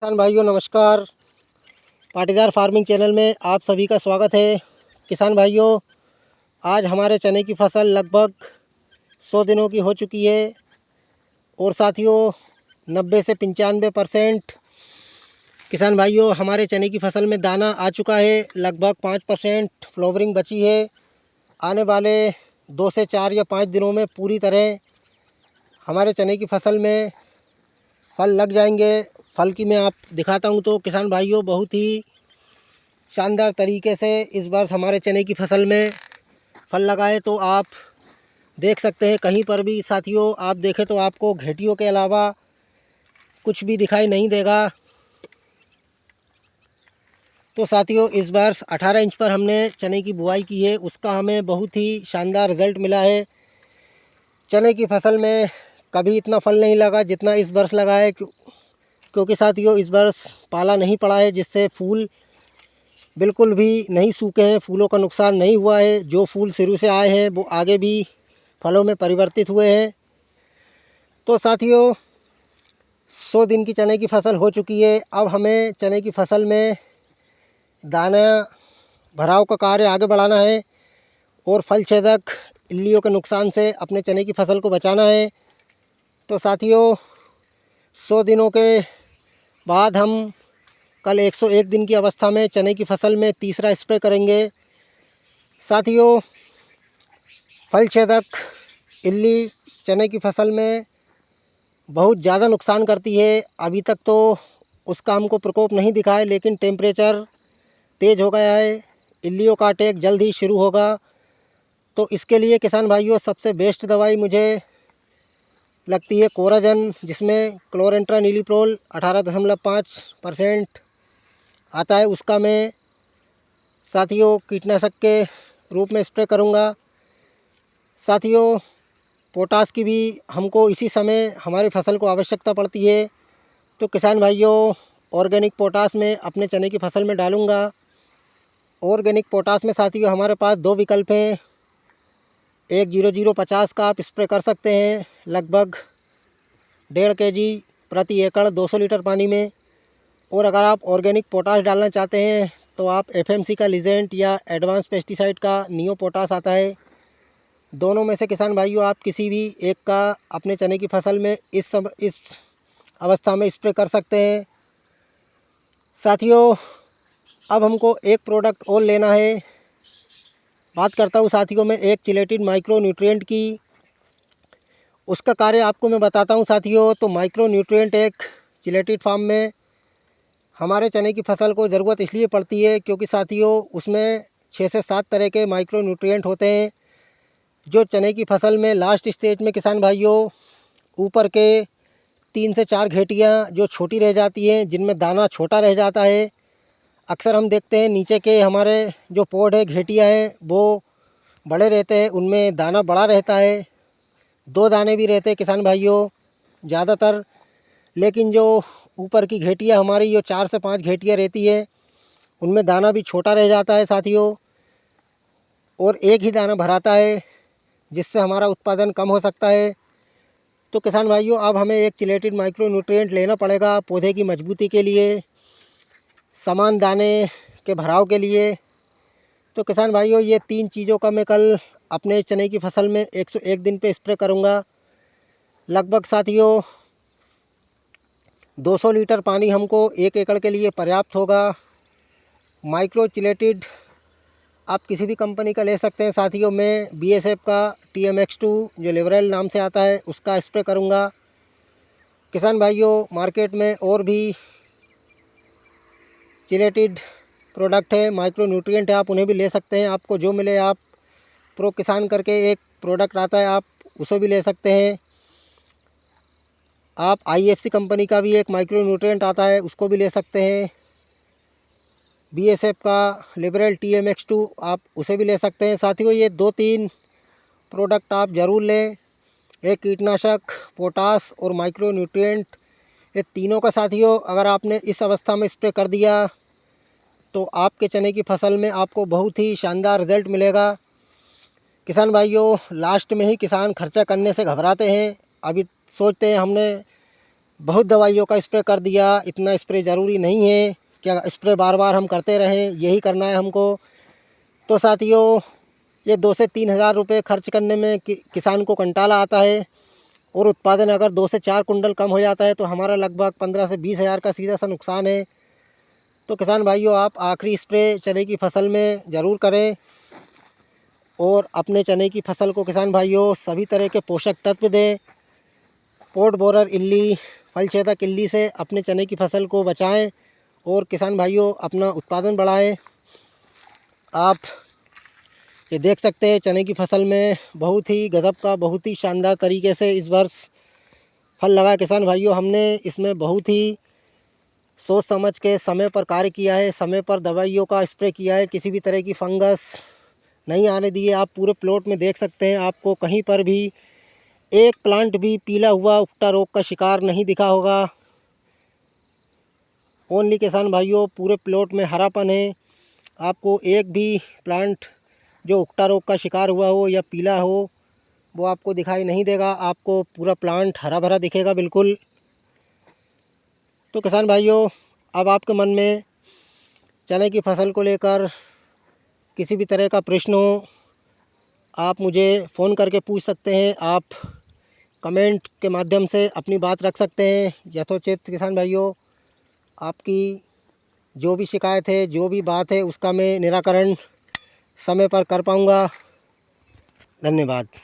किसान भाइयों नमस्कार। पाटीदार फार्मिंग चैनल में आप सभी का स्वागत है। किसान भाइयों, आज हमारे चने की फसल लगभग 100 दिनों की हो चुकी है और साथियों 90 से 95% किसान भाइयों हमारे चने की फसल में दाना आ चुका है। लगभग 5% फ्लावरिंग बची है। आने वाले 2 से 4 या 5 दिनों में पूरी तरह हमारे चने की फसल में फल लग जाएंगे। फल की मैं आप दिखाता हूं तो किसान भाइयों बहुत ही शानदार तरीके से इस बार हमारे चने की फसल में फल लगाए तो आप देख सकते हैं। कहीं पर भी साथियों आप देखें तो आपको घेटियों के अलावा कुछ भी दिखाई नहीं देगा। तो साथियों इस बार 18 इंच पर हमने चने की बुआई की है, उसका हमें बहुत ही शानदार रिज़ल्ट मिला है। चने की फसल में कभी इतना फल नहीं लगा जितना इस वर्ष लगा है, क्योंकि साथियों इस वर्ष पाला नहीं पड़ा है, जिससे फूल बिल्कुल भी नहीं सूखे हैं। फूलों का नुकसान नहीं हुआ है। जो फूल शुरू से आए हैं वो आगे भी फलों में परिवर्तित हुए हैं। तो साथियों 100 दिन की चने की फसल हो चुकी है। अब हमें चने की फसल में दाना भराव का कार्य आगे बढ़ाना है और फल छेदक इल्लियों के नुकसान से अपने चने की फसल को बचाना है। तो साथियों 100 दिनों के बाद हम कल 101 दिन की अवस्था में चने की फसल में तीसरा स्प्रे करेंगे। साथियों फल छेदक इल्ली चने की फसल में बहुत ज़्यादा नुकसान करती है। अभी तक तो उसका हमको प्रकोप नहीं दिखा है, लेकिन टेम्परेचर तेज़ हो गया है। इल्लियों का अटैक जल्द ही शुरू होगा। तो इसके लिए किसान भाइयों सबसे बेस्ट दवाई मुझे लगती है कोराजन, जिसमें क्लोरेंट्रानीलिप्रोल 18.5% आता है। उसका मैं साथियों कीटनाशक के रूप में स्प्रे करूँगा। साथियों पोटास की भी हमको इसी समय हमारी फसल को आवश्यकता पड़ती है। तो किसान भाइयों ऑर्गेनिक पोटास में अपने चने की फसल में डालूँगा। ऑर्गेनिक पोटास में साथियों हमारे पास दो विकल्प हैं। एक 0050 का आप स्प्रे कर सकते हैं लगभग 1.5 kg प्रति एकड़ 200 लीटर पानी में। और अगर आप ऑर्गेनिक पोटास डालना चाहते हैं तो आप FMC का लीजेंट या एडवांस पेस्टिसाइड का नियो पोटास आता है। दोनों में से किसान भाइयों आप किसी भी एक का अपने चने की फसल में इस अवस्था में स्प्रे कर सकते हैं। साथियों अब हमको एक प्रोडक्ट और लेना है। बात करता हूँ साथियों मैं एक चिलेटेड माइक्रो न्यूट्रिएंट की। उसका कार्य आपको मैं बताता हूँ साथियों। तो माइक्रो न्यूट्रिएंट एक चिलेटेड फार्म में हमारे चने की फसल को ज़रूरत इसलिए पड़ती है क्योंकि साथियों उसमें 6 से 7 तरह के माइक्रो न्यूट्रिएंट होते हैं, जो चने की फसल में लास्ट स्टेज में किसान भाइयों ऊपर के 3 से 4 घेटियाँ जो छोटी रह जाती हैं, जिनमें दाना छोटा रह जाता है। अक्सर हम देखते हैं नीचे के हमारे जो पॉड है घेटियाँ हैं वो बड़े रहते हैं, उनमें दाना बड़ा रहता है। 2 दाने भी रहते हैं किसान भाइयों ज़्यादातर, लेकिन जो ऊपर की घेटियाँ हमारी जो 4 से 5 घेटियाँ रहती है उनमें दाना भी छोटा रह जाता है साथियों, और एक ही दाना भराता है, जिससे हमारा उत्पादन कम हो सकता है। तो किसान भाइयों अब हमें एक चिलेटेड माइक्रो न्यूट्रिएंट लेना पड़ेगा पौधे की मजबूती के लिए, समान दाने के भराव के लिए। तो किसान भाइयों ये 3 चीज़ों का मैं कल अपने चने की फसल में 101 दिन पे स्प्रे करूँगा। लगभग साथियों 200 लीटर पानी हमको 1 एकड़ के लिए पर्याप्त होगा। माइक्रो चिलेटेड आप किसी भी कंपनी का ले सकते हैं साथियों। मैं BSF का TMX2 जो लिवरेल नाम से आता है उसका स्प्रे करूँगा। किसान भाइयों मार्केट में और भी चिलेटेड प्रोडक्ट है, माइक्रो न्यूट्रिएंट है, आप उन्हें भी ले सकते हैं। आपको जो मिले आप प्रो किसान करके एक प्रोडक्ट आता है, आप उसे भी ले सकते हैं। आप IFC कंपनी का भी एक माइक्रो न्यूट्रिएंट आता है उसको भी ले सकते हैं। BSF का लिबरल TMX2 आप उसे भी ले सकते हैं। साथियों ये 2-3 प्रोडक्ट आप ज़रूर लें। एक कीटनाशक, पोटास और माइक्रो न्यूट्रिएंट, ये तीनों का साथियों अगर आपने इस अवस्था में स्प्रे कर दिया तो आपके चने की फसल में आपको बहुत ही शानदार रिज़ल्ट मिलेगा। किसान भाइयों लास्ट में ही किसान खर्चा करने से घबराते हैं। अभी सोचते हैं हमने बहुत दवाइयों का स्प्रे कर दिया, इतना स्प्रे ज़रूरी नहीं है क्या स्प्रे बार बार हम करते रहें, यही करना है हमको। तो साथियों, ये 2 से 3 हज़ार रुपये खर्च करने में किसान को कंटाला आता है, और उत्पादन अगर 2 से 4 कुंटल कम हो जाता है तो हमारा लगभग 15 से 20 हज़ार का सीधा सा नुकसान है। तो किसान भाइयों, आप आखिरी स्प्रे चने की फसल में ज़रूर करें, और अपने चने की फसल को किसान भाइयों सभी तरह के पोषक तत्व दें। पॉट बोरर इल्ली, फल छेदक इल्ली से अपने चने की फसल को बचाएं, और किसान भाइयों अपना उत्पादन बढ़ाएं। आप ये देख सकते हैं चने की फसल में बहुत ही गज़ब का, बहुत ही शानदार तरीके से इस वर्ष फल लगा। किसान भाइयों, हमने इसमें बहुत ही सोच समझ के समय पर कार्य किया है, समय पर दवाइयों का स्प्रे किया है, किसी भी तरह की फंगस नहीं आने दिए। आप पूरे प्लॉट में देख सकते हैं, आपको कहीं पर भी एक प्लांट भी पीला हुआ उकटा रोग का शिकार नहीं दिखा होगा। ओनली किसान भाइयों पूरे प्लॉट में हरापन है। आपको एक भी प्लांट जो उकटा रोग का शिकार हुआ हो या पीला हो वो आपको दिखाई नहीं देगा। आपको पूरा प्लांट हरा भरा दिखेगा बिल्कुल। तो किसान भाइयों, अब आपके मन में चने की फसल को लेकर किसी भी तरह का प्रश्न हो, आप मुझे फ़ोन करके पूछ सकते हैं। आप कमेंट के माध्यम से अपनी बात रख सकते हैं। यथोचित किसान भाइयों, आपकी जो भी शिकायत है, जो भी बात है, उसका मैं निराकरण समय पर कर पाऊँगा। धन्यवाद।